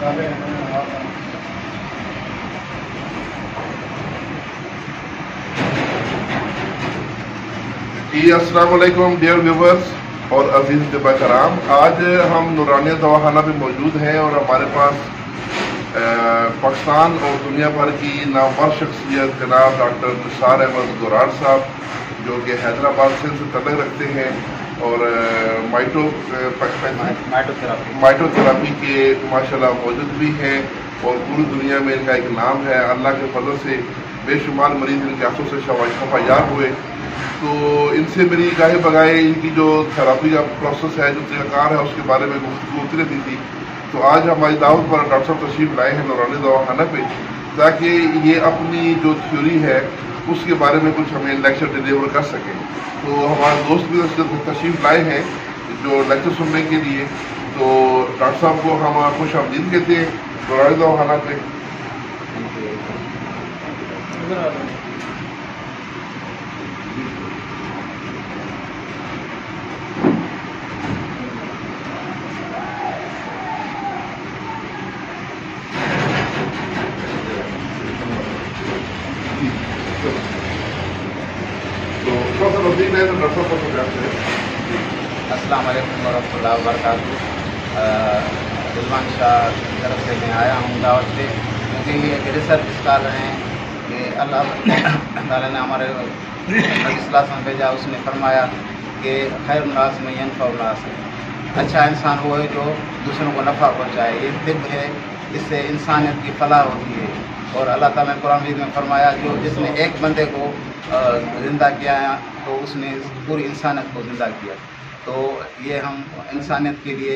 जी अस्सलाम वालेकुम dear viewers और अजीज तबा कराम। आज हम नूरानिया दवाखाना पे मौजूद हैं और हमारे पास पाकिस्तान और दुनिया भर की नामवर शख्सियत जनाब डॉक्टर निसार अहमद गुरार साहब, जो कि हैदराबाद से तल्लुक़ रखते हैं और माइटोथेरापी के माशाल्लाह मौजूद भी हैं और पूरी दुनिया में इनका एक नाम है। अल्लाह के फजल से बेशुमार मरीज इनके आंसू से शफायाब हुए। तो इनसे मेरी गाहे बगाए इनकी जो थेरापी का प्रोसेस है, जो तरीक़ाकार है, उसके बारे में गुफ्तगू होती रहती थी। तो आज हमारी दावत पर डॉक्टर साहब तशरीफ लाए हैं नूरानी दवाखाना पे, ताकि ये अपनी जो थ्योरी है उसके बारे में कुछ हमें लेक्चर डिलीवर कर सकें। तो हमारे दोस्त भी तशरीफ लाए हैं जो लेक्चर सुनने के लिए। तो डॉक्टर साहब को हम खुश आमदीद कहते हैं नूरानी दवाखाना पे। अस्सलाम वालेकुम वरहमतुल्लाहि वबरकातुहू। रिजवान शाह की तरफ से मैं आया हूँ दावत पे, क्योंकि ये एक रिसर्च स्कॉलर हैं कि अल्लाह ताला ने हमारे इस्लाम भेजा। उसने फरमाया कि खैर नास में यनफ़उन्नास, अच्छा इंसान वो है जो दूसरों को नफ़ा पहुँचाए। ये तिब है, इससे इंसानियत की फलाह होती है। और अल्लाह ताला ने कुरान में फरमाया जो जिसने एक बंदे को ज़िंदा किया तो उसने पूरी इंसानियत को ज़िंदा किया। तो ये हम इंसानियत के लिए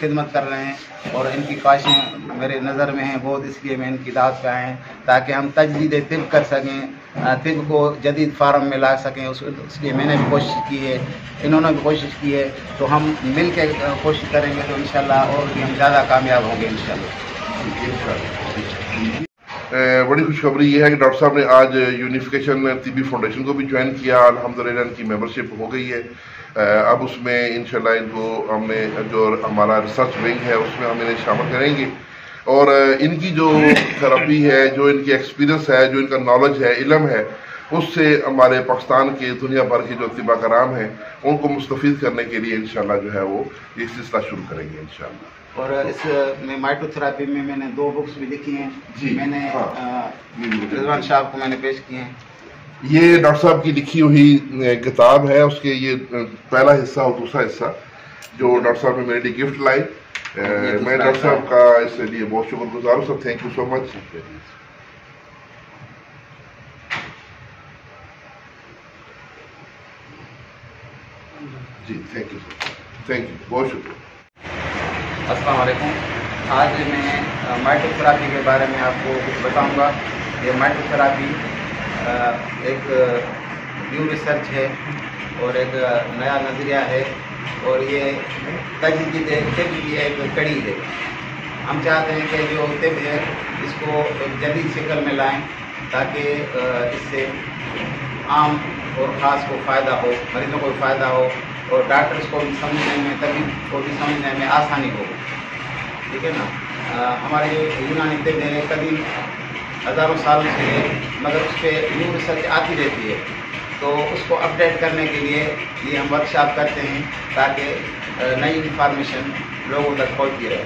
खिदमत कर रहे हैं और इनकी ख्वाहिशें मेरे नज़र में हैं बहुत, इसलिए मैं इनकी दावत पे आए हैं ताकि हम तजदीद तिब कर सकें, तिब को जदीद फार्म में ला सकें। उसलिए मैंने भी कोशिश की है, इन्होंने भी कोशिश की है। तो हम मिल के कोशिश करेंगे तो इंशाल्लाह और भी हम ज़्यादा कामयाब होंगे इंशाल्लाह। बड़ी खुशखबरी ये है कि डॉक्टर साहब ने आज यूनिफिकेशन तिब्बी फाउंडेशन को भी ज्वाइन किया। अल्हम्दुलिल्लाह इनकी मेंबरशिप हो गई है। अब उसमें इंशाल्लाह इनको हमने जो हमारा रिसर्च विंग है उसमें हम इन्हें शामिल करेंगे और इनकी जो थेरेपी है, जो इनकी एक्सपीरियंस है, जो इनका नॉलेज है, इल्म है, उससे हमारे पाकिस्तान के दुनिया भर के जो तिब्बा कराम हैं उनको मुस्तफ़ीद करने के लिए इंशाल्लाह जो है वो ये सिलसिला शुरू करेंगे इंशाल्लाह। और इस में माइटोथेरापी में मैंने 2 बुक्स भी लिखी हैं जी। मैंने रिजवान साहब को मैंने पेश किए हैं। ये डॉक्टर साहब की लिखी हुई किताब है, उसके ये पहला हिस्सा और दूसरा हिस्सा जो डॉक्टर साहब ने मेरे लिए गिफ्ट लाई। मैं डॉक्टर साहब का इसके लिए बहुत शुक्रगुजार हूँ। सब थैंक यू सो मच जी। थैंक यू, बहुत शुक्रिया। अस्सलाम वालेकुम। आज मैं माइटोथेरापी के बारे में आपको कुछ बताऊंगा। ये माइटोथेरापी एक न्यू रिसर्च है और एक नया नज़रिया है और ये तजदीद तिब की एक कड़ी है। हम चाहते हैं कि जो तिब है इसको एक जदीद शक्ल में लाएं ताकि इससे आम और ख़ास को फ़ायदा हो, मरीजों को भी फ़ायदा हो और डॉक्टर्स को भी समझने में, तबीब को भी समझने में आसानी हो। ठीक है ना। हमारे यूनानी तिब है कदीम हज़ारों सालों से है, मगर उस पर न्यू रिसर्च आती रहती है। तो उसको अपडेट करने के लिए ये हम वर्कशॉप करते हैं ताकि नई इंफॉर्मेशन लोगों तक पहुँचती रहे।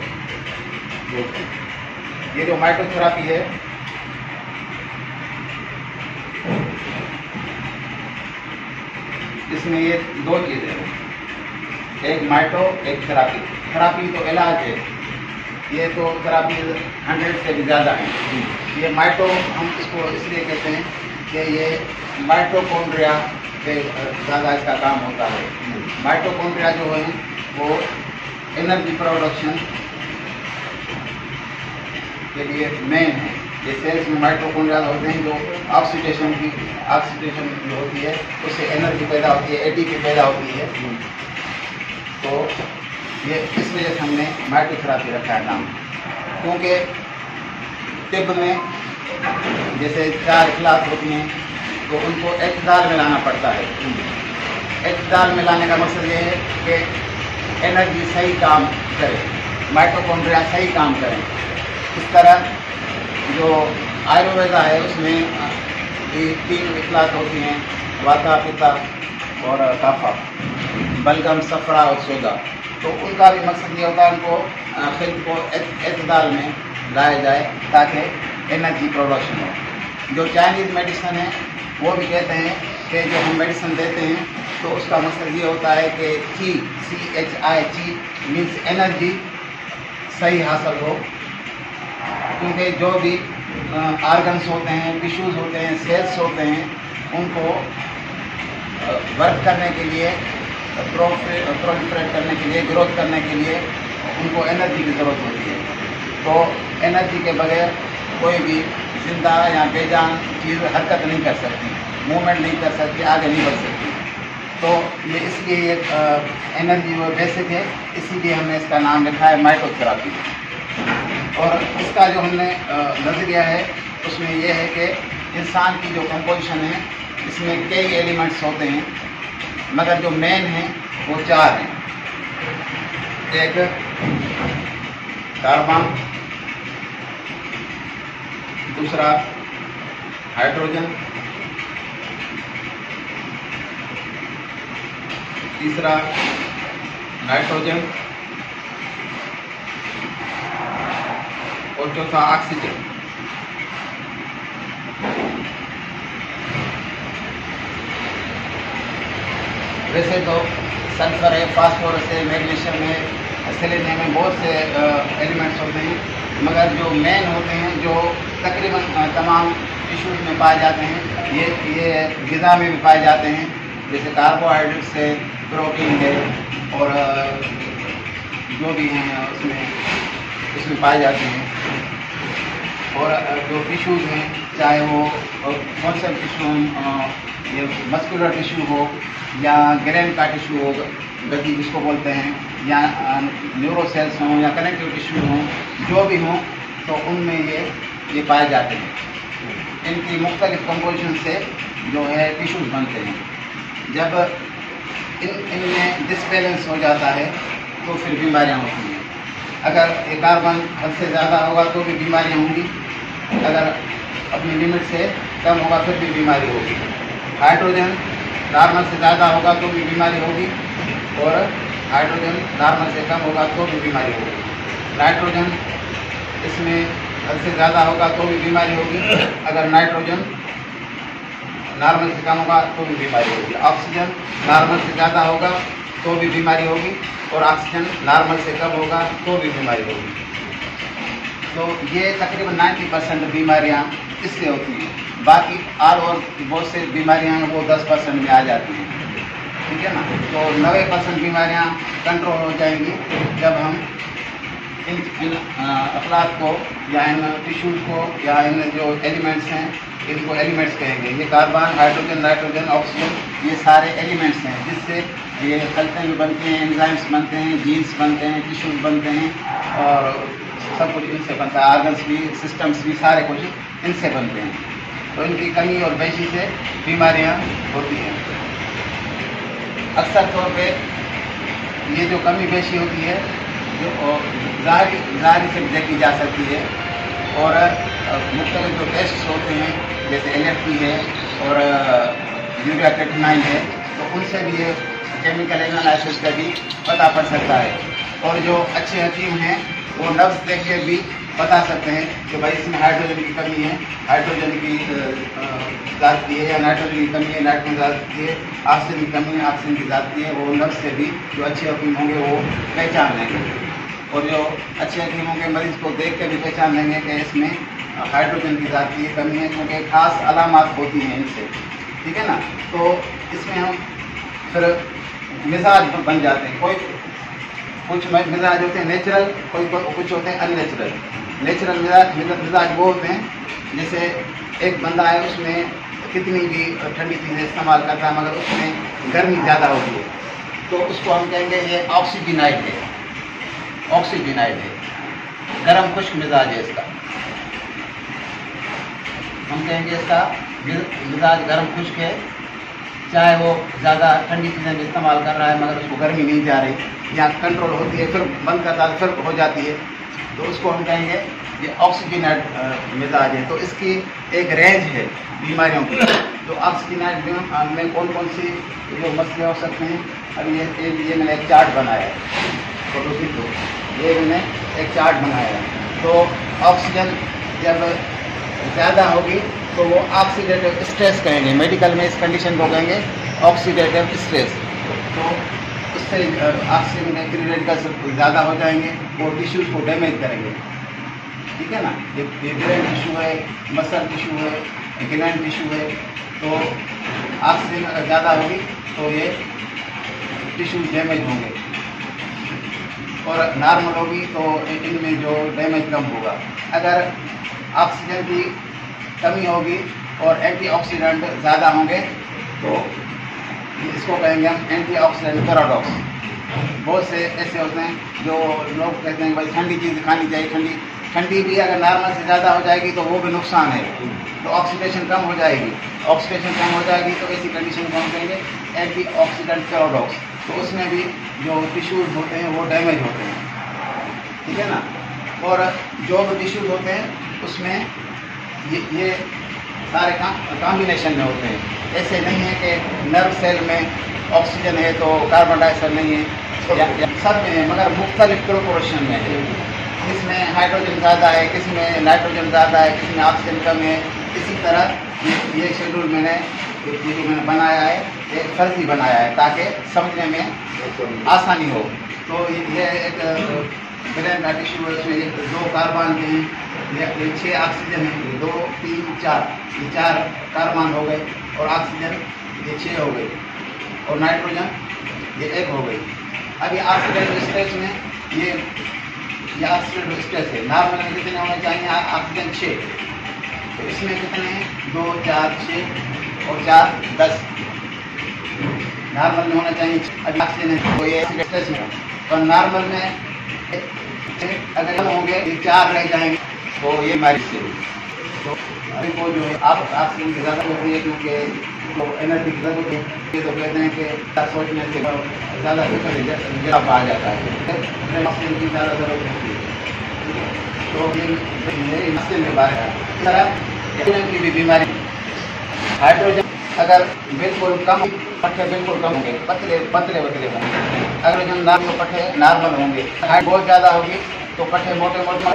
ये जो माइटोथेरापी है इसमें ये 2 चीज़ें हैं, एक माइटो, एक थेरापी। थेरापी तो इलाज है, ये तो थेरापी 100 से भी ज़्यादा है। ये माइटो हम इसको इसलिए कहते हैं कि ये माइटोकॉन्ड्रिया पे ज़्यादा इसका काम होता है। माइटोकॉन्ड्रिया जो है वो एनर्जी प्रोडक्शन के लिए मेन है। ये सेल्स में माइटोकॉन्ड्रिया होते हैं जो ऑक्सीडेशन जो होती है उससे एनर्जी पैदा होती है, एटीपी पैदा होती है। तो ये इस वजह से हमने माइटोथेरापी रखा है नाम, क्योंकि तिब में जैसे 4 क्लास होती हैं तो उनको इत्दाल में लाना पड़ता है। इत्दाल में लाने का मकसद ये है कि एनर्जी सही काम करे। माइटोकॉन्ड्रिया सही काम करें। इस तरह जो आयुर्वेदा है उसमें ये 3 इखलात होती हैं, वाता, पित्ता और काफा, बलगम, सफरा और सोदा। तो उनका भी मकसद ये होता है उनको खिल्क को एतदाल में लाया जाए ताकि एनर्जी प्रोडक्शन हो। जो चाइनीज़ मेडिसिन है वो भी कहते हैं कि जो हम मेडिसिन देते हैं तो उसका मकसद ये होता है कि CHI मीन्स एनर्जी सही हासिल हो, क्योंकि जो भी आर्गन्स होते हैं, टिश्यूज़ होते हैं, सेल्स होते हैं, उनको वर्क करने के लिए, प्रोलिफरेट करने के लिए, ग्रोथ करने के लिए उनको एनर्जी की ज़रूरत होती है। तो एनर्जी के बगैर कोई भी जिंदा या बेजान चीज़ हरकत नहीं कर सकती, मूवमेंट नहीं कर सकती, आगे नहीं बढ़ सकती। तो ये इसलिए एक एनर्जी वो बेसिक है, इसीलिए हमने इसका नाम लिखा है माइटोथेरापी। और इसका जो हमने नज़रिया है उसमें यह है कि इंसान की जो कंपोजिशन है इसमें कई एलिमेंट्स होते हैं, मगर जो मेन हैं वो 4 हैं। एक कार्बन, दूसरा हाइड्रोजन, तीसरा नाइट्रोजन और चौथा ऑक्सीजन। वैसे तो सल्फर है, फास्फोरस है, मैग्नीशियम है, सेलेनियम में बहुत से एलिमेंट्स होते हैं, मगर जो मेन होते हैं, जो तकरीबन तमाम टिश्यूज़ में पाए जाते हैं, ये ग़िज़ा में भी पाए जाते हैं, जैसे कार्बोहाइड्रेट्स है, प्रोटीन है और जो भी हैं उसमें पाए जाते हैं। और जो टिश्यूज़ हैं, चाहे वो कौन सा टिश्यू, ये मस्कुलर टिश्यू हो या ग्रेन का टिश्यू हो, गति जिसको बोलते हैं, या न्यूरोसेल्स हों या कनेक्टिव टिश्यू हों, जो भी हों, तो उनमें ये पाए जाते हैं। इनकी मुख्तलिफ कंपोजिशन से जो है टिश्यूज़ बनते हैं। जब इनमें डिसबैलेंस हो जाता है तो फिर बीमारियां होती हैं। अगर ये कार्बन हद से ज़्यादा होगा तो भी बीमारियां होंगी, अगर अपनी लिमिट से कम होगा फिर भी बीमारी होगी। हाइड्रोजन नॉर्मल से ज़्यादा होगा तो भी बीमारी होगी, और हाइड्रोजन नॉर्मल से कम होगा तो भी बीमारी होगी। नाइट्रोजन इसमें हद से ज़्यादा होगा तो भी बीमारी होगी, अगर नाइट्रोजन नॉर्मल से कम होगा तो भी बीमारी होगी। ऑक्सीजन नॉर्मल से ज़्यादा होगा तो भी बीमारी होगी, और ऑक्सीजन नॉर्मल से कम होगा तो भी बीमारी होगी। तो ये तकरीबन 90% बीमारियाँ इससे होती हैं। बाकी और बहुत से बीमारियाँ वो 10% में आ जाती हैं, ठीक है ना। तो 90% बीमारियाँ कंट्रोल हो जाएंगी जब हम इन अफलात को या इन टिश्यूज़ को या इन जो एलिमेंट्स हैं, इनको एलिमेंट्स कहेंगे। ये कार्बन, हाइड्रोजन, नाइट्रोजन, ऑक्सीजन, ये सारे एलिमेंट्स हैं जिससे ये खलतें भी बनती हैं, एंजाइम्स बनते हैं, जीन्स बनते हैं, टिश्यूज़ बनते हैं, और सब कुछ इनसे बनता है। आर्गन्स भी, सिस्टम्स भी, सारे कुछ इनसे बनते हैं। तो इनकी कमी और बेशी से बीमारियाँ होती हैं। अक्सर तौर पे ये जो कमी बेशी होती है जो ज़ाहिरी से देखी जा सकती है, और मुख्तलिफ जो टेस्ट होते हैं जैसे LFT है और यूरिया क्रेटिनाइन है, तो उनसे भी ये केमिकल एनालिसिस का भी पता पड़ सकता है। और जो अच्छे हकीम हैं वो नब्ज़ देख के भी बता सकते हैं कि भाई इसमें हाइड्रोजन की कमी है, हाइड्रोजन की ज़्यादती है, या नाइट्रोजन की कमी है, नाइट्रोजन की ज़्यादती है, ऑक्सीजन की कमी है, ऑक्सीजन की ज़्यादती है। वो नब्ज़ से भी जो अच्छे हकीम होंगे वो पहचान लेंगे, और जो अच्छे हकीम होंगे मरीज़ को देख के भी पहचान लेंगे कि इसमें हाइड्रोजन की ज़्यादती है, कमी है, क्योंकि ख़ास अलामात होती हैं इनसे, ठीक है ना। तो इसमें हम फिर मिजाज बन जाते हैं। कोई कुछ मिजाज होते हैं नेचुरल, कुछ होते हैं अननेचुरल। नेचुरल मिजाज वो होते हैं जैसे एक बंदा है, उसमें कितनी भी ठंडी चीज़ें इस्तेमाल करता है मगर उसमें गर्मी ज़्यादा होती है, तो उसको हम कहेंगे ये ऑक्सीजनाइड है, ऑक्सीजनाइड है। गर्म खुश्क मिजाज है इसका, हम कहेंगे इसका मिजाज गर्म खुश्क है, चाहे वो ज़्यादा ठंडी चीज़ें इस्तेमाल कर रहा है मगर उसको गर्मी नहीं जा रही, यहाँ कंट्रोल होती है, फिर बंद करता है, फिर हो जाती है, तो उसको हम कहेंगे ये ऑक्सीजनेट मिजाज है। तो इसकी एक रेंज है बीमारियों की। तो ऑक्सीजनेट में कौन कौन सी जो मसले हो सकते हैं, अब ये मैंने एक चार्ट बनाया है, ये मैंने एक चार्ट बनाया है। तो ऑक्सीजन जब ज़्यादा होगी तो वो ऑक्सीडेटिव स्ट्रेस कहेंगे, मेडिकल में इस कंडीशन को कहेंगे ऑक्सीडेटिव स्ट्रेस। तो उससे ऑक्सीजन फ्री रेडिकल्स ज़्यादा हो जाएंगे, वो टिश्यूज़ को डैमेज करेंगे, ठीक है ना। ये ब्रेन टिश्यू है, मसल टिश्यू है, ग्लैंड टिश्यू है। तो ऑक्सीजन अगर ज़्यादा होगी तो ये टिश्यू डैमेज होंगे, और नॉर्मल होगी तो इनमें जो डैमेज कम होगा। अगर ऑक्सीजन की कमी होगी और एंटीऑक्सीडेंट ज़्यादा होंगे तो इसको कहेंगे हम एंटीऑक्सीडेंट पैराडॉक्स। बहुत से ऐसे होते हैं जो लोग कहते हैं भाई ठंडी चीज़ खानी चाहिए, ठंडी भी अगर नॉर्मल से ज़्यादा हो जाएगी तो वो भी नुकसान है, तो ऑक्सीडेशन कम हो जाएगी। ऑक्सीडेशन कम हो जाएगी तो ऐसी कंडीशन को हम कहेंगे एंटीऑक्सीडेंट पैराडॉक्स। तो उसमें भी जो टिश्यूज़ होते हैं वो डैमेज होते हैं, ठीक है ना। और जो भी टिश्यूज़ होते हैं उसमें ये सारे कॉम्बिनेशन में होते हैं। ऐसे नहीं है कि नर्व सेल में ऑक्सीजन है तो कार्बन डाइऑक्साइड नहीं है, सब में है, मगर मुख्तलिफ प्रोपोर्शन में है। किसमें हाइड्रोजन ज़्यादा है, किसमें नाइट्रोजन ज़्यादा है, किसमें ऑक्सीजन कम है। इसी तरह ये शेड्यूल मैंने बनाया है, एक फर्जी बनाया है ताकि समझने में आसानी हो। तो ये एक ब्रेन का टिश्यू है, इसमें 2 कार्बन हैं, ये 6 ऑक्सीजन है, 2 3 4, ये 4 कार्बन हो गए, और ऑक्सीजन ये 6 हो गई, और नाइट्रोजन ये 1 हो गई। अब ये ऑक्सीडेटिव स्ट्रेस में ये ऑक्सीडेटिव स्ट्रेस है। नॉर्मल में कितने होने चाहिए ऑक्सीजन 6, तो इसमें कितने हैं 2 4 6 और 4 10, नॉर्मल में होना चाहिए। अभी ऑक्सीजन है तो ये स्ट्रेस में, और नॉर्मल में अगर हम होंगे 4 रह जाएंगे तो ये हमारी से तो अभी को जो है आप ऑक्सीजन की ज़्यादा होती है, क्योंकि तो एनर्जी की ज़रूरत है। ये तो कहते हैं कि सोचने से ज़्यादा जवाब आ जाता है, ऑक्सीजन की ज़्यादा ज़रूरत होती है। तो ये मसले में बात है। इस तरह की भी बीमारी, हाइड्रोजन अगर बिल्कुल कम, पट्टे बिल्कुल कम होंगे, पतले पतले होंगे। हाइड्रोजन नॉर्मल पट्टे नॉर्मल होंगे। हाइट बहुत ज़्यादा होगी तो पट्टे मोटे मोटे,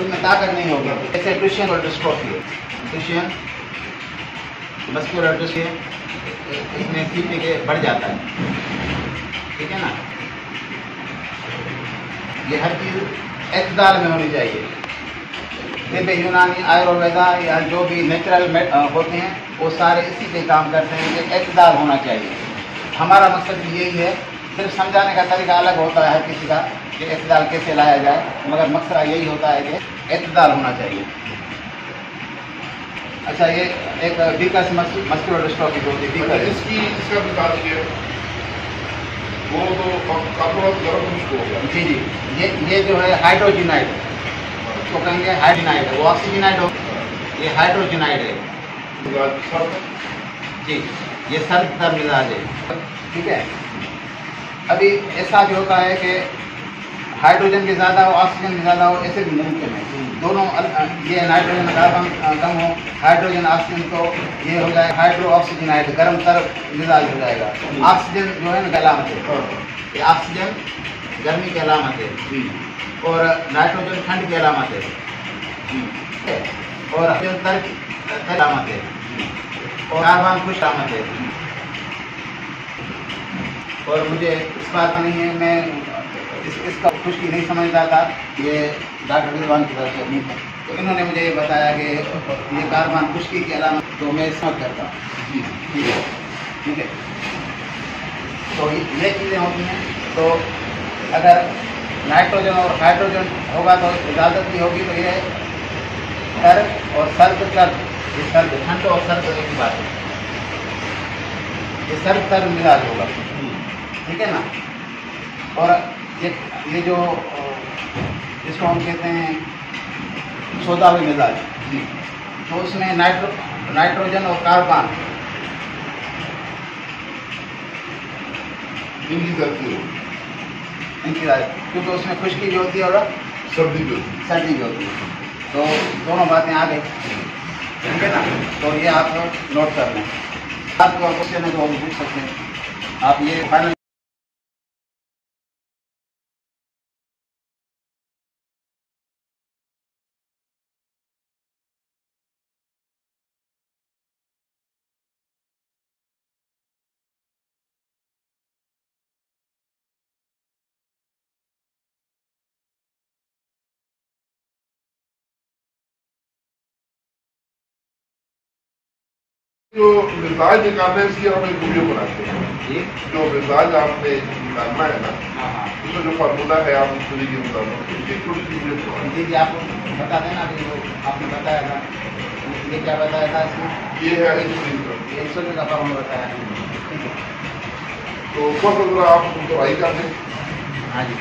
उनमें ताकत नहीं होगी। जैसे डुशेन और डिस्ट्रोफी, डुशेन मस्कुलर डिस्ट्रोफी, इसमें सीपी बढ़ जाता है, ठीक है ना। ये हर चीज़ इतदाल में होनी चाहिए। जैसे यूनानी आयुर्वेदा या जो भी नेचुरल होते हैं वो सारे इसी पे काम करते हैं कि इतदाल होना चाहिए। हमारा मकसद भी यही है, सिर्फ समझाने का तरीका अलग होता है किसी का कि इतदाल कैसे लाया जाए, मगर मकसद यही होता है कि इतदाल होना चाहिए। अच्छा, ये एक डिकस मस्कुलर डिस्ट्रोफी होती है, डिकस, इसका बता दीजिए। वो तो काफी गर्म मुश्किल हो गया। जी जी, ये जो है हाइड्रोजिनाइड, तो कहेंगे हाइड्रोजिनाइड है, वो ऑक्सीजनाइड हो, ये हाइड्रोजिनाइड है जी, ये सर्द मिजाज है, ठीक है। अभी ऐसा भी होता है कि हाइड्रोजन भी ज़्यादा हो, ऑक्सीजन भी ज़्यादा हो, ऐसे भी मुमकिन है। दोनों ये नाइट्रोजन कार्बन कम हो, हाइड्रोजन ऑक्सीजन, तो ये हो जाए हाइड्रो ऑक्सीजनाइड, गर्म तर मिजाज हो जाएगा। ऑक्सीजन जो है ना अलामत है, ये ऑक्सीजन गर्मी की अलामत है, और नाइट्रोजन ठंड की अलामत है, और ऑक्सीजन तर की अलामत है, और कार्बन खुश अलामत है। और मुझे इस बात का नहीं है, मैं इसका खुशकी नहीं समझता था, ये डॉक्टर रिजवान की तरफ से नहीं था, तो इन्होंने मुझे ये बताया कि ये कार्बन खुशकी की अलामत, तो मैं समझ करता हूँ। ठीक है, ठीक है। तो ये चीज़ें होती हैं। तो अगर नाइट्रोजन और हाइड्रोजन होगा तो इजाज़त भी होगी, तो ये सर्द और सर्द, ये सर्द, ठंड और सर्द एक ही बात है, ये सर्द मिजाज होगा, ठीक है ना। और ये जो जिसको हम कहते हैं सौदावी मिजाज, तो उसमें नाइट्रोजन और कार्बन इनकी तरक्की हो, इनकी राय, क्योंकि उसमें खुश्की भी होती है और सर्दी भी होती सर्दी भी होती है, तो दोनों बातें आ गई, ठीक है ना। तो ये आप नोट कर लें। आपको और क्वेश्चन है तो हम पूछ सकते हैं। आप ये फाइनल जो मिजाज निकालने से हम एक वीडियो बनाते हैं। जी, जो मिजाज आपने निकालना है ना, हाँ, उसमें जो फार्मूला है आप स्टडी के मुताबिक उसकी छोटी सी वीडियो बनाएं। जी जी, आप बता देना अभी जो आपने बताया था, ये क्या बताया था इसमें? ये है इंसुलिन का। ये इंसुलिन का फॉर्मूला बताया है, ठीक है। तो फर्स्ट अगर आप दवाई कर दें, हाँ जी।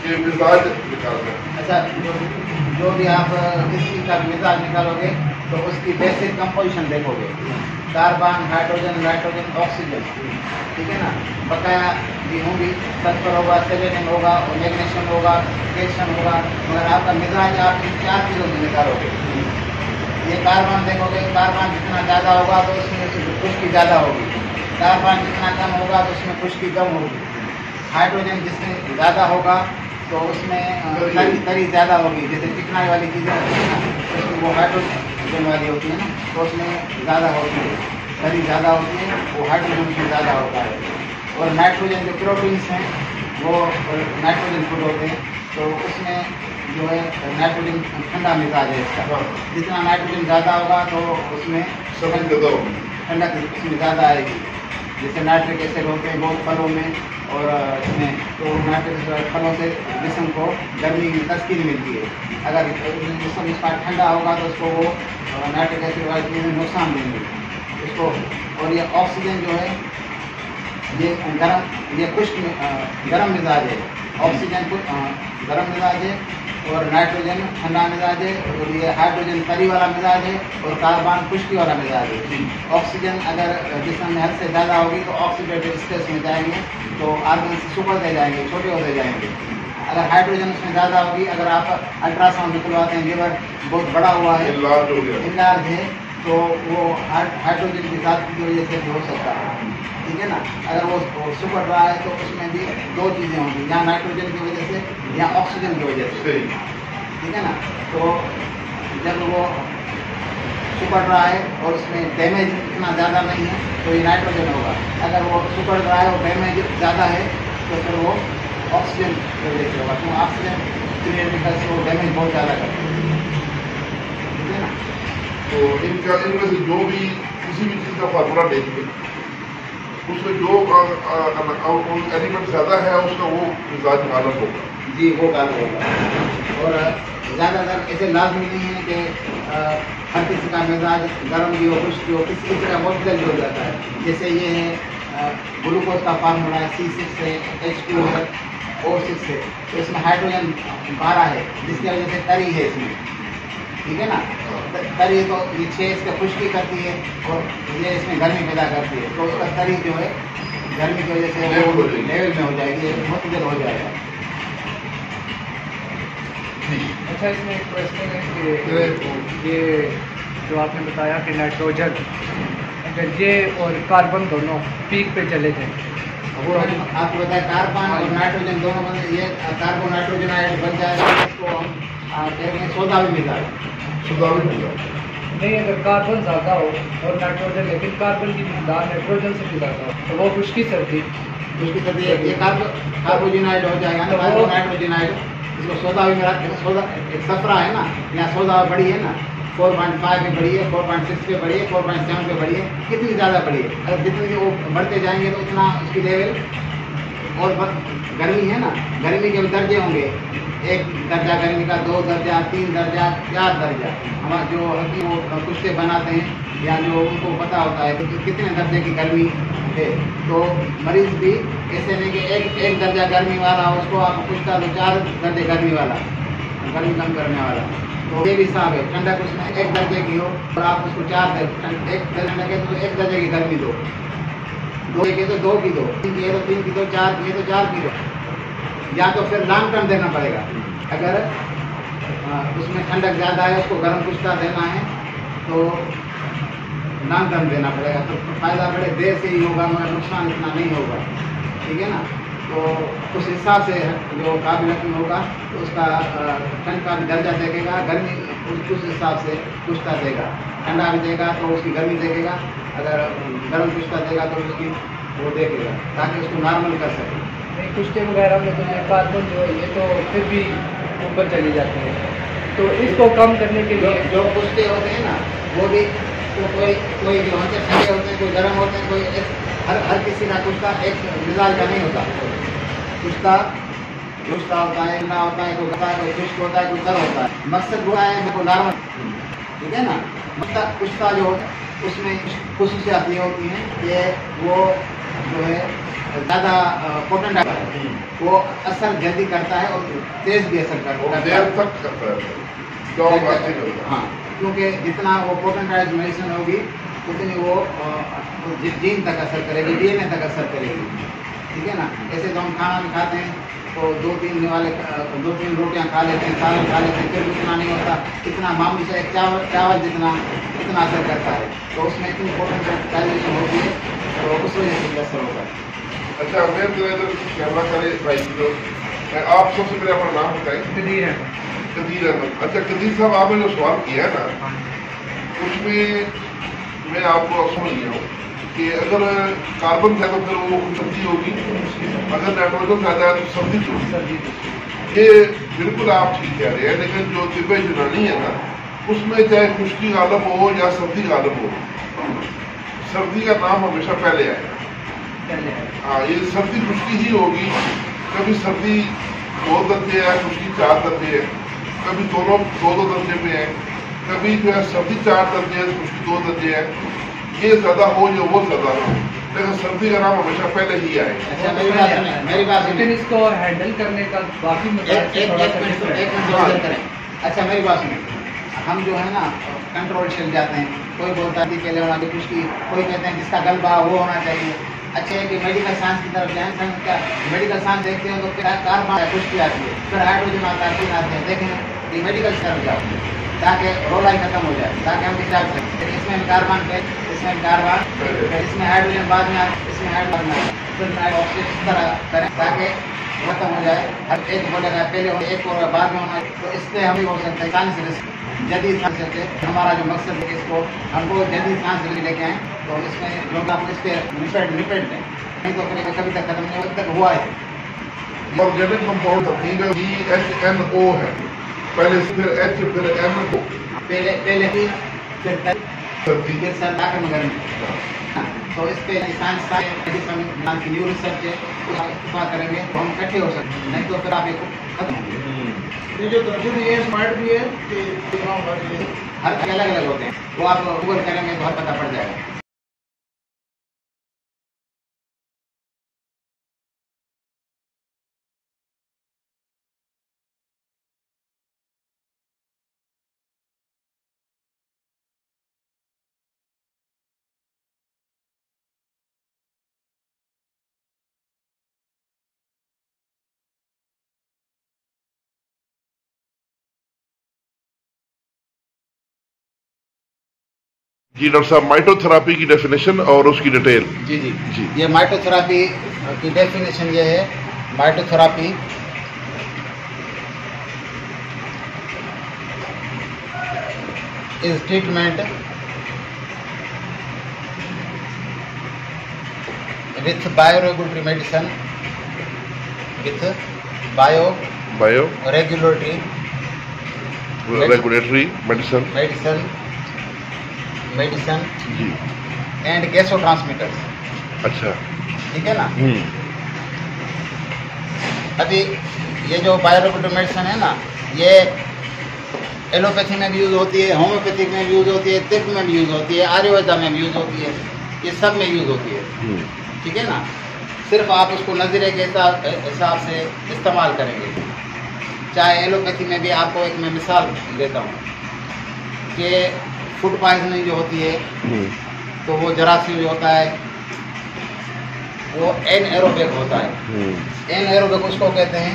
ये मिजाज निकालना है। अच्छा, जो भी आप किसी का मिजाज निकालोगे तो उसकी बेसिक कंपोजिशन देखोगे, कार्बन, हाइड्रोजन, नाइट्रोजन, ऑक्सीजन, ठीक है ना। बकाया भी होंगी, सल्फर होगा, सेलेनियम होगा, मैग्नीशियम होगा, कैल्शियम होगा, मगर आपका मिजाज आप इन 4 चीज़ों से निकालोगे। ये कार्बन देखोगे, कार्बन जितना ज़्यादा होगा तो उसमें खुश्की ज़्यादा होगी, कार्बन जितना कम होगा तो उसमें खुश्की कम होगी, हाइड्रोजन जिसमें ज़्यादा होगा तो उसमें तरी ज़्यादा होगी, जैसे चिकनाई वाली चीज़ें होती है ना, उसमें वो हाइड्रोजन वाली होती है ना, तो उसमें ज़्यादा होती है, तरी ज़्यादा होती है, वो हाइड्रोजन में ज़्यादा होता है। और नाइट्रोजन जो प्रोटीन्स हैं वो नाइट्रोजन फूड होते हैं, तो उसमें जो है नाइट्रोजन ठंडा मिजाज है इसका। जितना नाइट्रोजन ज़्यादा होगा तो उसमें ठंडक उसमें ज़्यादा आएगी। जैसे नाइट्रिक एसिड होते हैं बहुत फलों में, और इसमें तो नाइट्रिक फलों से जिस्म को गर्मी की तस्कीन मिलती है। अगर जिस्म इसका ठंडा होगा तो उसको वो नाइट्रिक एसिड वाली चीज़ें नुकसान देंगी उसको। और ये ऑक्सीजन जो है ये गर्म मिजाज है, ऑक्सीजन गर्म मिजाज है, और नाइट्रोजन ठंडा मिजाज है, और ये हाइड्रोजन तरी वाला मिजाज है, और कार्बन खुश्की वाला मिजाज है। ऑक्सीजन अगर जिस्म में हद से ज़्यादा होगी तो ऑक्सीडेटिव स्ट्रेस में जाएंगे, तो आर्गन से सुखड़ते जाएंगे, छोटे होते जाएंगे। अगर हाइड्रोजन उसमें ज़्यादा होगी, अगर आप अल्ट्रासाउंड निकलवाते हैं, लीवर बहुत बड़ा हुआ है, इनलार्ज है, तो वो हाइड्रोजन की ज़्यादा की वजह से भी हो सकता है, ठीक है ना। अगर वो सुखड़ रहा है तो उसमें भी 2 चीज़ें होंगी, या नाइट्रोजन की वजह से या ऑक्सीजन की वजह से, ठीक है ना। तो जब वो सुखड़ रहा है और उसमें डैमेज इतना ज़्यादा नहीं है तो ये नाइट्रोजन होगा। अगर वो सुखड़ रहा है और डैमेज ज़्यादा है तो फिर वो ऑक्सीजन की वजह से होगा, तो ऑक्सीजन क्रिएटिकल से वो डैमेज बहुत ज़्यादा करता है, ठीक है ना। तो इनमें से जो भी किसी भी चीज़ का फार्मूला देखेंगे उसमें जो एलिमेंट ज़्यादा है उसका वो मिजाज गालब होगा। जी, वो गालब होगा। और ज़्यादातर ऐसे लाजमी नहीं है कि हर किसी का मिजाज गर्म भी हो, खुश भी हो, किसी किसी का बहुत जल्दी हो जाता है। जैसे ये है ग्लूकोज का फार्मूला है C6 है, H2 है, O6 है, तो इसमें हाइड्रोजन 12 है, जिसकी वजह से तरी है इसमें, ठीक है ना। तरी तो ये 6 इसका खुश्की करती है और ये इसमें गर्मी पैदा करती है, तो उसका तरी जो है गर्मी की वजह से लेवल में हो जाएगी, बहुत देर हो जाएगा। अच्छा, इसमें एक प्रश्न है कि ये जो आपने बताया कि नाइट्रोजन अगर ये और कार्बन दोनों पीक पे चले जाएं, वो आपको बताया कार्बन और नाइट्रोजन दोनों बने, ये कार्बन नाइट्रोजन बन जाएगा, इसको हम कहेंगे सोडावी मिजाज। नहीं, अगर कार्बन ज़्यादा हो और नाइट्रोजन, लेकिन कार्बन की मिकदार नाइट्रोजन से भी ज़्यादा हो तो वो खुश्की सर्दी ये कार्बोजिनाइड हो जाएगा ना, कार्बोनाइट्रोजिनाइड, इसको सोडावी में रखते हैं। सोडा एक सफरा है ना, यहाँ सोडा बड़ी है ना, 4.5 पे बड़ी है, 4.6 पे बड़ी है, 4.7 पे बड़ी है, कितनी ज़्यादा बड़ी है। अगर जितनी वो बढ़ते जाएंगे तो उतना उसकी लेवल और गर्मी है ना, गर्मी के दर्जे होंगे, 1 दर्जा गर्मी का, 2 दर्जा, 3 दर्जा, 4 दर्जा। हमारा जो हकीम वो कुश्ते बनाते हैं या जो उनको पता होता है तो कितने दर्जे की गर्मी है, तो मरीज भी ऐसे नहीं कि एक दर्जा गर्मी वाला हो, उसको आप कुश्ता तो 4 दर्जे गर्मी वाला, गर्मी कम करने वाला, तो ये भी हिसाब है। ठंडक उसमें 1 दर्जे की हो और आप उसको 4 दर्जे, 1 दर्जे तो 1 दर्जे की गर्मी दो, 2 की तो 2 की दो, 3 की है तो 3 की दो, 4 की है तो 4 की दो, या तो फिर लॉन्ग टर्म देना पड़ेगा। अगर उसमें ठंडक ज़्यादा है, उसको गर्म कुश्ता देना है तो लॉन्ग टर्म देना पड़ेगा, तो फ़ायदा बड़े देर से ही होगा मगर नुकसान इतना नहीं होगा, ठीक है ना। तो उस हिसाब से जो काबिल रकम होगा तो उसका ठंड का भी दर्जा देखेगा, गर्मी उस हिसाब से कुश्ता देगा, ठंडा भी देगा तो उसकी गर्मी देखेगा, अगर गर्म कुश्ता देगा तो उसकी वो देखेगा ताकि उसको नॉर्मल कर सके। नहीं, कुश्ते वगैरह में तो ये कार्बन जो है ये तो फिर भी ऊपर चली जाती है, तो इसको कम करने के लिए जो कुश्ते होते हैं ना वो भी तो कोई जो होते हैं ठंडे होते हैं, कोई गर्म होते हैं, कोई हर किसी का कुश्ता एक मिजाज का नहीं होता। कुश्ता होता है, ना होता है, कोई गता है, कोई खुश्क होता है, कोई तर होता है। मकसद वो है बिल्कुल नॉर्मल, ठीक है ना। मतलब कुश्ता जो होता है उसमें खुसूसियात ये होती हैं कि वो जो है ज़्यादा पोटेंट आता है, वो असर जल्दी करता है और तेज भी असर करता है। हाँ, क्योंकि जितना वो पोटेंटाइज मेडिसिन होगी उतनी वो जीन तक असर करेगी, DNA तक असर करेगी, ठीक है ना। ऐसे तो हम खाना भी खाते हैं तो 2-3 रोटियां खा लेते हैं, सालन खा लेते हैं, फिर भी उतना नहीं होता, इतना मामूली से चावल जितना इतना असर करता है, तो उसमें इतनी पोटेंटाइजेशन होती है तो उस वजह से असर होगा। अच्छा, मैं कैमरा करे भाई तो आप सबसे पहले अपना नाम बताएं। कदीर अहमद। अच्छा कदीर साहब, आपने जो सवाल किया है ना उसमें मैं आपको समझ गया हूँ कि अगर कार्बन है तो फिर वो सर्दी होगी, अगर नाइट्रोजन ज़्यादा है तो सर्दी होगी। ये बिल्कुल आप ठीक कह रहे हैं, लेकिन जो तिब्ब यूनानी है ना उसमें चाहे खुश्की गालब हो या सर्दी गालब हो, सर्दी का नाम हमेशा पहले आएगा। हाँ, ये सर्दी खुश्की ही होगी। कभी सर्दी 2 दर्जे है, खुश्की 4 दर्जे है, कभी दोनों 2-2 दर्जे पे है, कभी जो है सर्दी 4 दर्जे है, खुश्की 2 दर्जे है। ये ज़्यादा हो या वो ज़्यादा हो, लेकिन सर्दी का नाम हमेशा पहले ही आए। अच्छा, मेरी बात लेकिन इसको हैंडल करने का बाकी करें। अच्छा, मेरी बात सुनिए, हम जो है ना कंट्रोल चल जाते हैं, कोई बोलता है कि लेवल वाली कुश्ती, कोई कहते हैं जिसका गलबा वो होना चाहिए। अच्छा है कि मेडिकल साइंस की तरफ जाएं, क्या मेडिकल साइंस देखते हैं तो कार्बन कुश्ती आती है, फिर हाइड्रोजन आता है, आते हैं, देखें कि मेडिकल तरफ जाओ ताकि रोलाई खत्म हो जाए, ताकि हम विचार सकें। इसमें कार्बन पे, इसमें कार्बन, इसमें हाइड्रोजन बाद में आए, इसमें हाइड्रोजन आए, फिर ऑक्सीजन इस तरह करें ताकि खत्म हो जाए। हर एक बोलेगा पहले हो, एक और बाद में होना, तो इससे हम भी हो सकते हैं साइंस से जदीद साइंस से। हमारा जो मकसद है इसको हमको जदीद साइंस से लेके आए, तो इसमें जो आप इस पर निपट दें, नहीं तो फिर कभी तक खत्म नहीं, अभी तक हुआ है। ऑर्गेनिक कंपाउंड HNO है, पहले फिर H फिर M, पहले ही फिर सरदा के मगर तो इस पे साइंस की न्यू रिसर्च है, उसका इस्तेमाल करेंगे तो हम इकट्ठे हो सकते हैं, नहीं तो फिर आप एक खत्म होंगे। ये जो तर्जुमे ये स्मार्ट भी है कि हर अलग अलग होते हैं, वो आप गूगल करेंगे तो हर पता पड़ जाएगा। जी डॉक्टर साहब, माइटोथेरापी की डेफिनेशन और उसकी डिटेल। जी जी जी, ये माइटोथेरापी की डेफिनेशन ये है, mitotherapy is treatment with bioregulatory medicine, with bio regulatory medicine जी एंड गैसो ट्रांसमीटर्स। अच्छा, ठीक है ना। अभी ये जो बायोरेगुलेटरी मेडिसिन है ना, ये एलोपैथी में भी यूज़ होती है, होम्योपैथिक में भी यूज़ होती है, तिब्ब में भी यूज़ होती है, आयुर्वेदा में भी यूज़ होती है, ये सब में यूज़ होती है। ठीक है ना। सिर्फ आप उसको नज़रे के हिसाब से इस्तेमाल करेंगे। चाहे एलोपैथी में भी आपको एक मैं मिसाल देता हूँ कि फूड पॉइजनिंग जो होती है तो वो जरासीम जो होता है वो एनएरोबिक होता है। एनएरोबिक उसको कहते हैं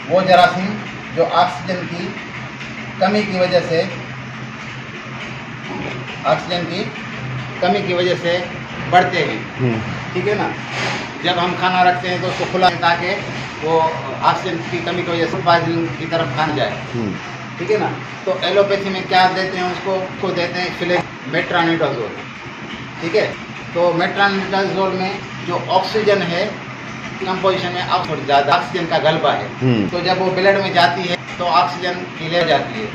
वो जरासीम जो ऑक्सीजन की कमी की वजह से बढ़ते हैं। ठीक है ना, जब हम खाना रखते हैं तो उसको खुला ताकि वो ऑक्सीजन की कमी की वजह से पॉइजनिंग की तरफ खाना जाए। ठीक है ना, तो एलोपैथी में क्या देते हैं उसको देते हैं फिलिप मेट्रानिडाजोल। ठीक है, तो मेट्रानिडाजोल में जो ऑक्सीजन है कंपोजिशन में अब थोड़ी ज़्यादा ऑक्सीजन का गलबा है, तो जब वो ब्लड में जाती है तो ऑक्सीजन की ले जाती है,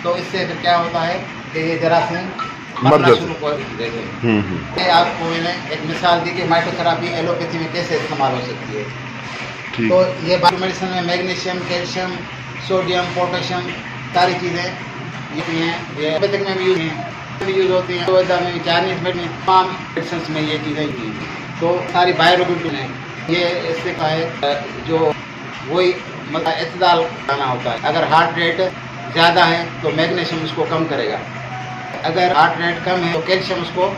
तो इससे फिर क्या होता है कि ये जरासीम मरना शुरू कर देते हैं। आपको मैंने एक मिसाल दी कि माइटोथेरापी एलोपैथी में कैसे इस्तेमाल हो सकती है। तो ये बायो मेडिसिन में मैग्नीशियम, कैल्शियम, सोडियम, पोटेशियम सारी चीज़ें ये एलोपैथिक में भी यूज़ होती हैं, आयुर्वेदा में, चाइनीज में, तमाम मेडिसिन में ये चीज़ें की। तो सारी बायोरेगुलेटरी है ये इससे का है जो वही मतलब एतदाल खाना होता है। अगर हार्ट रेट ज़्यादा है तो मैग्नीशियम उसको कम करेगा, अगर हार्ट रेट कम है तो कैल्शियम उसको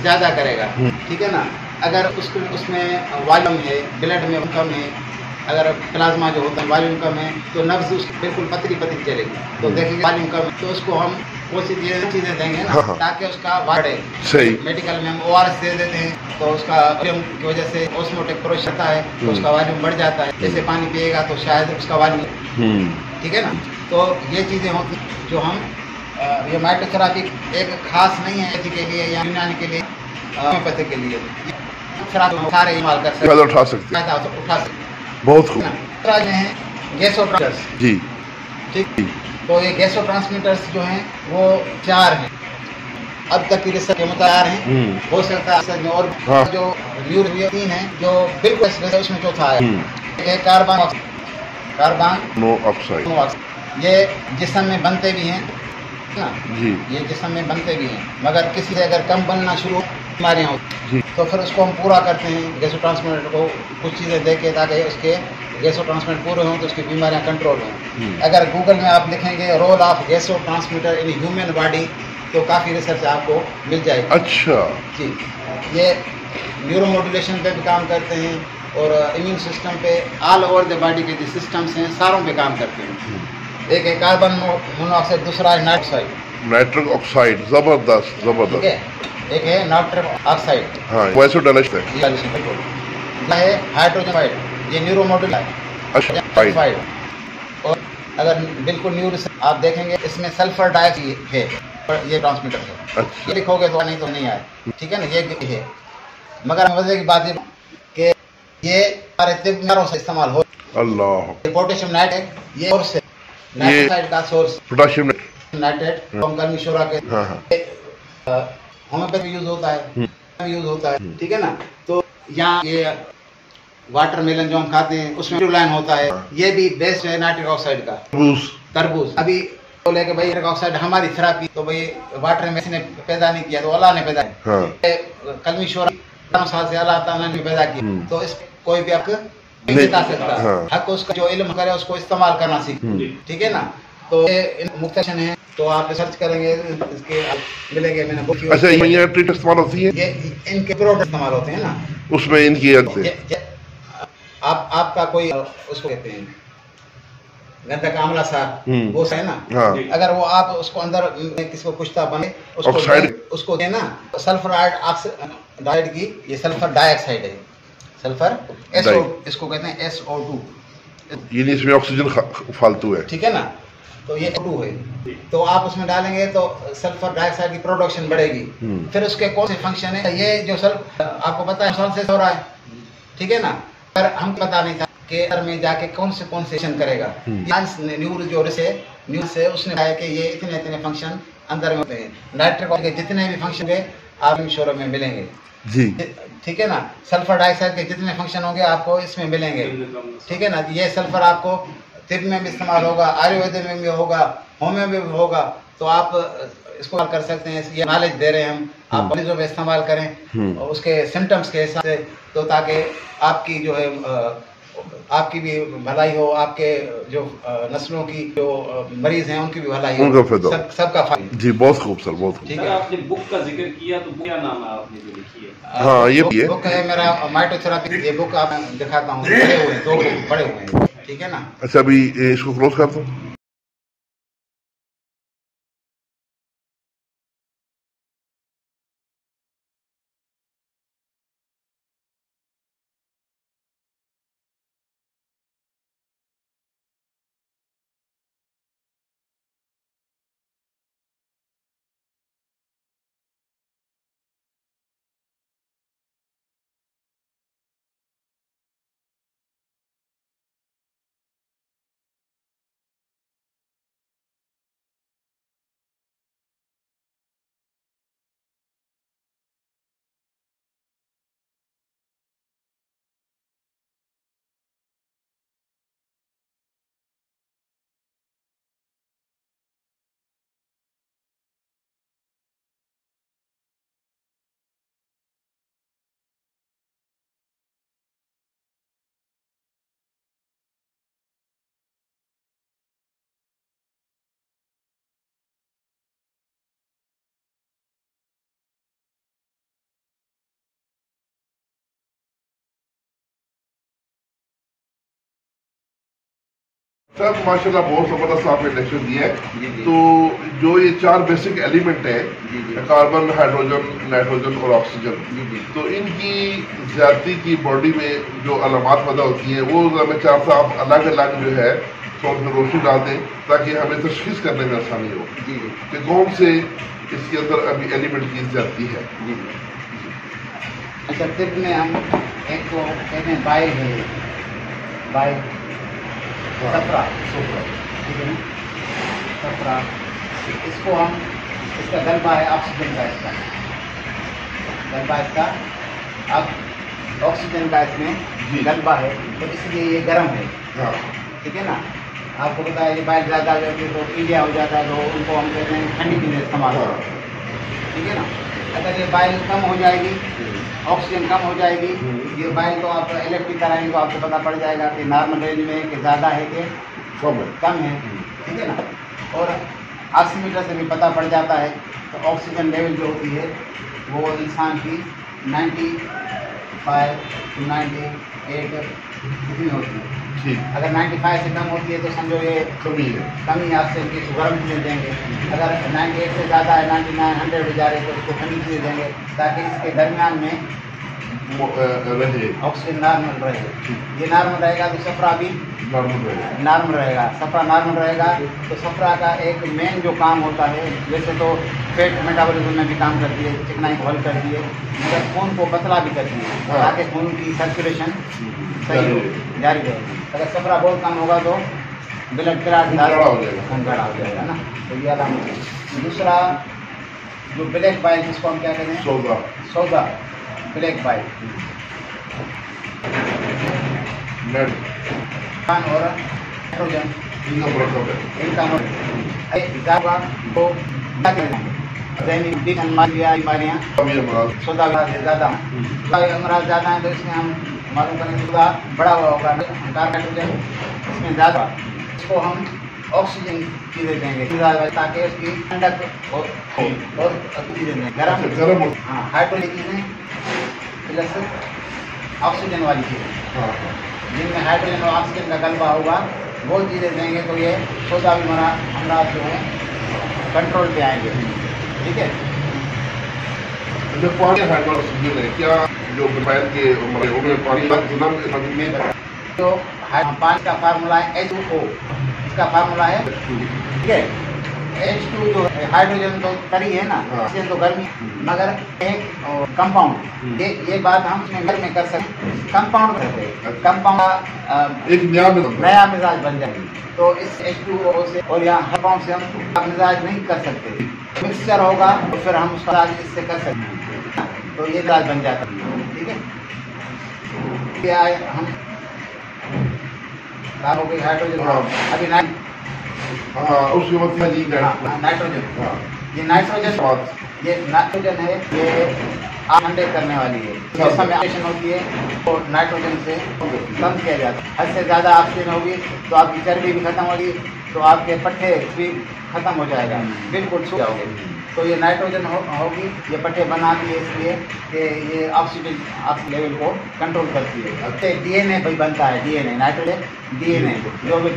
ज़्यादा करेगा। ठीक है ना, अगर उसमें वॉल्यूम है, ब्लड में कम है, अगर प्लाज्मा जो होता है वॉल्यूम कम है तो नब्ज उसकी बिल्कुल पतली चलेगी। तो देखेंगे वॉल्यूम कम है तो उसको हम वो चीज़ें देंगे ना ताकि उसका बढ़े। सही, मेडिकल में हम ORS दे देते हैं तो उसका वॉल्यूम की वजह से ऑस्मोटिक प्रोसेस होता है तो उसका वॉल्यूम बढ़ जाता है। जैसे पानी पिएगा तो शायद उसका वॉल्यूम, ठीक है ना। तो ये चीज़ें होती हैं जो हम ये माइटोथेरापी एक खास नहीं है एथी के लिए या यूनानी के लिए, होम्योपैथी के लिए सारे इस्तेमाल कर सकते, उठा सकते। बहुत खूब। हैं गैसोट्रांसमीटर्स जी, ठीक। तो ये गैसो ट्रांसमीटर्स जो हैं वो 4 हैं, अब तक की रिसर्च के मुताबिक हैं। हो सकता है में और जो न्यूरो 3 हैं जो बिल्कुल उसमें चौथा है। एक है कार्बन मोनोऑक्साइड, ये जिस्म में बनते भी हैं ना जी, ये जिस्म में बनते भी हैं, मगर किसी से अगर कम बनना शुरू बीमारियाँ होती तो फिर उसको हम पूरा करते हैं गैसो ट्रांसमीटर को कुछ चीज़ें दे के ताकि उसके गैसो ट्रांसमीटर पूरे हों तो उसकी बीमारियां कंट्रोल हों। अगर गूगल में आप लिखेंगे रोल ऑफ गैसो ट्रांसमीटर इन ह्यूमन बॉडी तो काफ़ी रिसर्च आपको मिल जाएगी। अच्छा जी, ये न्यूरोमोड्यूलेशन पे भी काम करते हैं और इम्यून सिस्टम पे, ऑल ओवर द बॉडी के जो सिस्टम्स हैं सारों पे काम करते हैं। एक है कार्बन मोनोऑक्साइड, दूसरा है नाइट्रिक ऑक्साइड। जबरदस्त। ठीक है, एक है नाइट्रिक ऑक्साइड, हाँ वैसे डालते है हाइड्रोजन, ये न्यूरोमोड्यूल है। अच्छा, और अगर बिल्कुल न्यूरो आप देखेंगे इसमें सल्फर डाइऑक्साइड है, ये ट्रांसमीटर है। अच्छा। ये लिखोगे तो नहीं आए, ठीक है ना, ये है। मगर मजे की बात ये कि ये हमारे तिब्बतों से इस्तेमाल हो। अल्लाह, पोटेशियम नाइट्रेट ये सोर्स है, नाइट्राइड का सोर्स पोटेशियम नाइट्रेट हम गर्मीशोरा के होम्योपैथी यूज होता है, ठीक है ना। तो यहाँ ये वाटरमेलन जो हम खाते हैं उसमें लाइन होता है, ये भी बेस्ट है नाइट्रिक ऑक्साइड का। तरबूज अभी बोले कि भाई नाइट्रिक ऑक्साइड हमारी थेरापी, तो भाई वाटर में किसी ने पैदा नहीं किया तो अल्लाह ने पैदा किया। कलमी शोरा साल से अल्लाह ताला ने पैदा किया, तो इस कोई भी आपको नहीं बता सकता। हक उसका जो इल्म करे उसको इस्तेमाल करना सीखे, ठीक है ना। तो ये मुख्तलिफ है, तो आप रिसर्च करेंगे इसके मिलेंगे। मैंने बुक अच्छा, ये ट्रीट इस्तेमाल होती है, ये इनके प्रोडक्ट इस्तेमाल होते हैं ना, उसमें इनकी आपका कोई उसको कहते हैं गंधक आंवला सा वो है ना, अगर वो आप उसको अंदर किसी को कुछ बने उसको देना, सल्फर डाइऑक्साइड की, ये सल्फर डाइऑक्साइड है, सल्फर SO इसको कहते हैं SO2, ये इसमें ऑक्सीजन फालतू है, ठीक है ना। तो ये O2 है, तो आप उसमें डालेंगे तो सल्फर डाइऑक्साइड की प्रोडक्शन बढ़ेगी। फिर उसके कौन से फंक्शन है, ये जो आपको पता है सल से हो रहा है, ठीक है ना, पर हम पता नहीं था कि अंदर में जाके कौन से फंक्शन करेगा। न्यूरो जो न्यूज से उसने कहा कि ये इतने फंक्शन अंदर में होते हैं। नाइट्रिक के जितने भी फंक्शन है आप शोरूम में मिलेंगे जी, ठीक है ना। सल्फर डाइऑक्साइड के जितने फंक्शन होंगे आपको इसमें मिलेंगे, ठीक है ना। ये सल्फर आपको तिब्ब में भी इस्तेमाल होगा, आयुर्वेद में भी होगा, होम्यो में भी होगा, तो आप इसको कर सकते हैं। ये नॉलेज दे रहे हैं हम, आप मरीजों में इस्तेमाल करें और उसके सिम्टम्स के हिसाब से, तो ताकि आपकी जो है आपकी भी भलाई हो, आपके जो नस्लों की जो मरीज हैं उनकी भी भलाई हो, उनका फायदा हो। सबका फायदा। जी बहुत खूब सर, बहुत खूब। ठीक सर, है। आपने बुक का जिक्र किया तो बुक क्या नाम है आपने जो लिखी है? हाँ, ये भी है। बुक है मेरा माइटोथेरेपी। ये बुक आप दिखाता हूँ, बड़े हुए हैं, 2 बुक बड़े हुए हैं, ठीक है ना। अच्छा अभी इसको क्लोज कर दो। सर माशाल्लाह बहुत ज़बरदस्त आपने लेक्चर दिया है। तो जो ये 4 बेसिक एलिमेंट है, कार्बन, हाइड्रोजन, नाइट्रोजन और ऑक्सीजन, तो इनकी ज्यादती की बॉडी में जो अलामात पैदा होती हैं वो हमें 4 से आप अलग अलग जो है तो उसमें रोशनी डाल दें ताकि हमें तशखीस करने में आसानी हो कि कौन से इसके अंदर अभी एलिमेंट की ज्यादती है। अच्छा, तिब में हम एक तो कहते हैं बाइल है, बाइल सफरा, ठीक है ना, सफरा। इसको हम, इसका गलबा है ऑक्सीजन का, इसका गलबा, इसका अब ऑक्सीजन का इसमें गलबा है, तो इसलिए ये गर्म है, ठीक है ना। आपको पता है ये बाइल ज़्यादा जो है तो पीलिया हो जाता है, तो उनको हम कहते हैं ठंडी के लिए इस्तेमाल करते हैं, ठीक है ना। अगर ये बाइल कम हो जाएगी, ऑक्सीजन कम हो जाएगी, ये बाइल तो आप इलेक्ट्रिक कराएंगे तो आपको पता पड़ जाएगा कि नॉर्मल रेंज में कि ज़्यादा है कि कम है, ठीक है ना। और ऑक्सीमीटर से भी पता पड़ जाता है। तो ऑक्सीजन लेवल जो होती है वो इंसान की 95 to 98 कितनी होती है। अगर 95 से कम होती है तो समझो ये कमी है, आपसे कि गर्म चीज़ें देंगे। अगर 98 से ज़्यादा है, 99, 100 हो जा रहे तो उसको ठंडी चीज़ें देंगे ताकि इसके दरमियान में रहे, ऑक्सीजन नॉर्मल रहे। ये नॉर्मल रहेगा तो सफरा भी नॉर्मल रहेगा। सफरा नॉर्मल रहेगा तो सफरा का एक मेन जो काम होता है, वैसे तो फैट मेटाबॉलिज्म में भी काम करती है, चिकनाई को हल करती है, मगर खून को पतला भी करती है ताकि खून की सर्कुलेशन सही हो, जारी रहेगी। अगर सफरा बहुत कम होगा तो ब्लड क्लॉट हो जाएगा, खून गाढ़ा हो जाएगा ना। तो ये अलामत है। दूसरा जो ब्लैक बाइल, जिसको हम क्या कहते हैं, सौदा ब्लैक बाइल और नाइट्रोजन, इनका तो बीमारियाँ सौदा ज़्यादा अमराज ज़्यादा हैं, तो इसमें हम मालूम करें सौदा बड़ा हुआ होगा, नाइट्रोजन इसमें ज़्यादा। इसको हम ऑक्सीजन चीज़ें देंगे ताकि उसकी ठंडक और चीज़ें देंगे गर्म। हाँ, हाइड्रोजन चीज़ें प्लस ऑक्सीजन वाली चीज़ें, जिनमें हाइड्रोजन और ऑक्सीजन का गलबा होगा वो चीज़ें देंगे तो ये सौदा भी हमारा जो है कंट्रोल पे आएंगे, ठीक है। जब पानी हाइड्रोजन है क्या जो मोबाइल के पानी तो पानी का फार्मूला है H2O, इसका फार्मूला है, ठीक है। H2 जो हाइड्रोजन तो तरी है ना, ऑक्सीजन तो गर्मी, मगर एक कंपाउंड, ये बात हम इसमें घर में कर सकते हैं। कंपाउंड करते हैं, कंपाउंड एक नया मिजाज बन जाएगी। तो इस H2O से और यहाँ हर पाउंड से हम मिजाज नहीं कर सकते, मिक्सचर होगा तो फिर हम उसका इससे कर सकते हैं, तो ये मिजाज बन जाता है, ठीक है। क्या हम हो गई हाइड्रोजन, अभी उसके बाद नाइट्रोजन, ये नाइट्रोजन है, ये ठंडे करने वाली है। जिस समय ऑक्सीजन होती है तो नाइट्रोजन से कम किया जाता है। हद से ज़्यादा ऑक्सीजन होगी तो आपकी चर्बी भी खत्म होगी, तो आपके पट्टे भी खत्म हो जाएगा, बिल्कुल सूख जाओगे। तो ये नाइट्रोजन होगी, ये पट्टे बनाती है इसलिए कि ये ऑक्सीजन लेवल को कंट्रोल करती है। अब डीएनए भी बनता है, डीएनए नाइट्रोजन डीएनए जो भी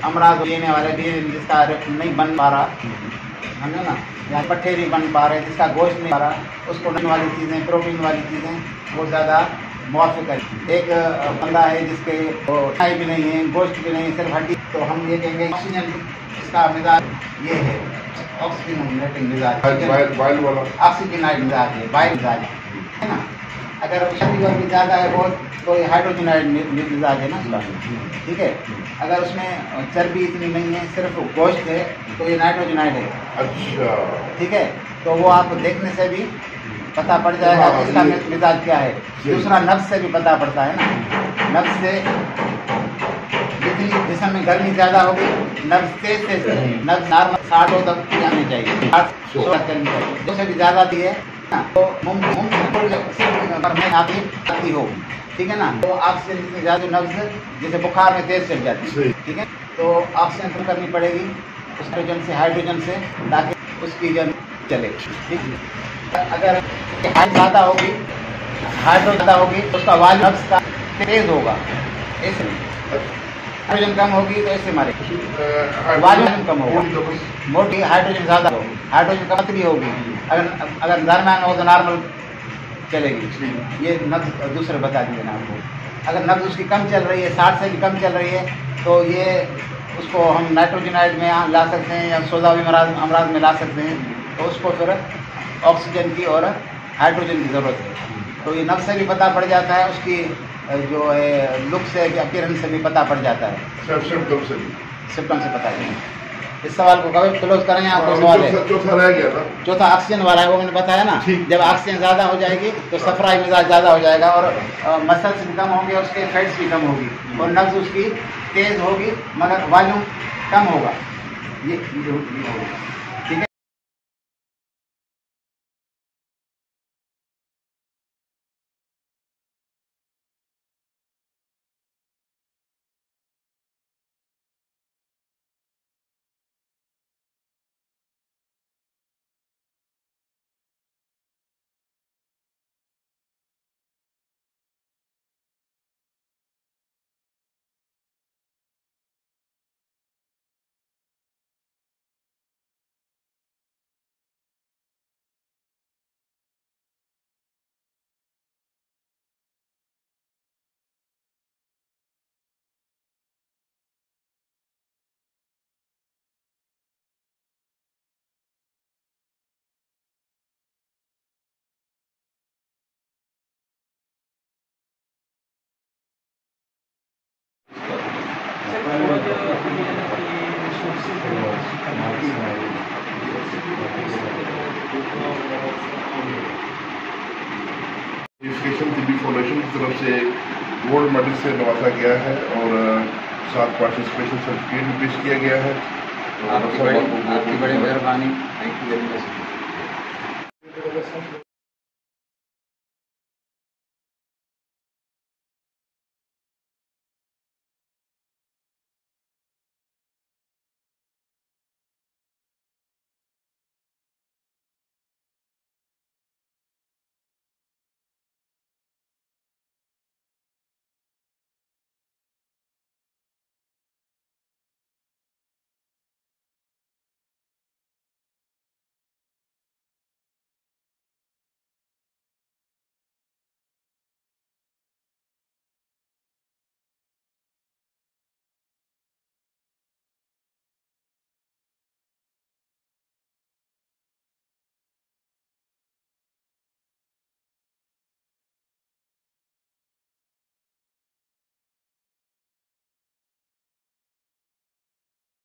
अमराज डीएनए वाले डीएनए जिसका नहीं बन पा रहा, समझे ना, या पट्टे नहीं बन पा रहे, जिसका गोश्त नहीं पा रहा, उसको नन वाली चीज़ें, प्रोटीन वाली चीज़ें वो ज़्यादा मुआफ़िक है। एक बंदा है जिसके खाई भी नहीं है, गोश्त भी नहीं, सिर्फ हड्डी, तो हम ये कहेंगे ऑक्सीजन इसका मिजाज ये है, ऑक्सीजनेटिंग मिजाज, ऑक्सीजनाइड मिजाज है, बाइल मिजाज है ना। अगर शक्ति भी ज़्यादा है बहुत तो ये हाइड्रोजनाइड मिजाज है ना उसका, ठीक है। अगर उसमें चर्बी इतनी नहीं है, सिर्फ गोश्त है, तो ये नाइट्रोजनाइड है। अच्छा, ठीक है, तो वो आपको देखने से भी पता पड़ जाएगा कि इसका मिजाज क्या है। दूसरा नब्ज से भी पता पड़ता है ना, नब्ज से जितनी जिसम में गर्मी ज़्यादा होगी, नब्ज तेज नब्ज नॉर्मल 60 तक जानी चाहिए, 60 चलनी चाहिए। जो से भी ज़्यादा दी है ना तो मुमकिन आती हो, ठीक है ना। तो ऑक्सीजन जितनी ज़्यादा नब्ज जैसे बुखार में तेज चल जाती है, ठीक है, तो ऑक्सीजन कम करनी पड़ेगी उस हाइड्रोजन से ताकि उसकी जन चले, ठीक है। अगर ज़्यादा होगी, हाइड्रोजन ज़्यादा होगी तो उसका वॉल्यूम नब्ज का तेज होगा, ऐसे हाइड्रोजन कम होगी तो ऐसे मारे वॉल्यूम कम होगा, मोटी हाइड्रोजन ज़्यादा होगी, हाइड्रोजन कम पतली होगी, अगर दरम्यान हो तो नॉर्मल चलेगी। ये नब्ज दूसरे बता दिए ना आपको। अगर नब्ज उसकी कम चल रही है, 60 से भी कम चल रही है, तो ये उसको हम नाइट्रोजनाइड में ला सकते हैं या सोजावी अमराज में ला सकते हैं, तो उसको फिर ऑक्सीजन की और हाइड्रोजन की ज़रूरत है। तो ये नब्ज से भी पता पड़ जाता है, उसकी जो है लुक से, अपीयरेंस से भी पता पड़ जाता है, सिम्पटम से पता चलता है। इस सवाल को कभी क्लोज करें, आपको सवाल है चौथा रह गया था, चौथा ऑक्सीजन वाला है, वो मैंने बताया ना। जब ऑक्सीजन ज़्यादा हो जाएगी तो सफराई मिजाज ज़्यादा हो जाएगा और मसल्स भी कम होंगे, उसके फैट्स भी कम होगी और नब्ज उसकी तेज़ होगी मगर वॉल्यूम कम होगा, ये होगा, ठीक है। टीबी फाउंडेशन की तरफ से गोल्ड मेडल से नवाजा गया है और 7 पार्टिसिपेशन सर्टिफिकेट भी पेश किया गया है। आपकी बड़ी मेहरबानी, थैंक यू वेरी मच।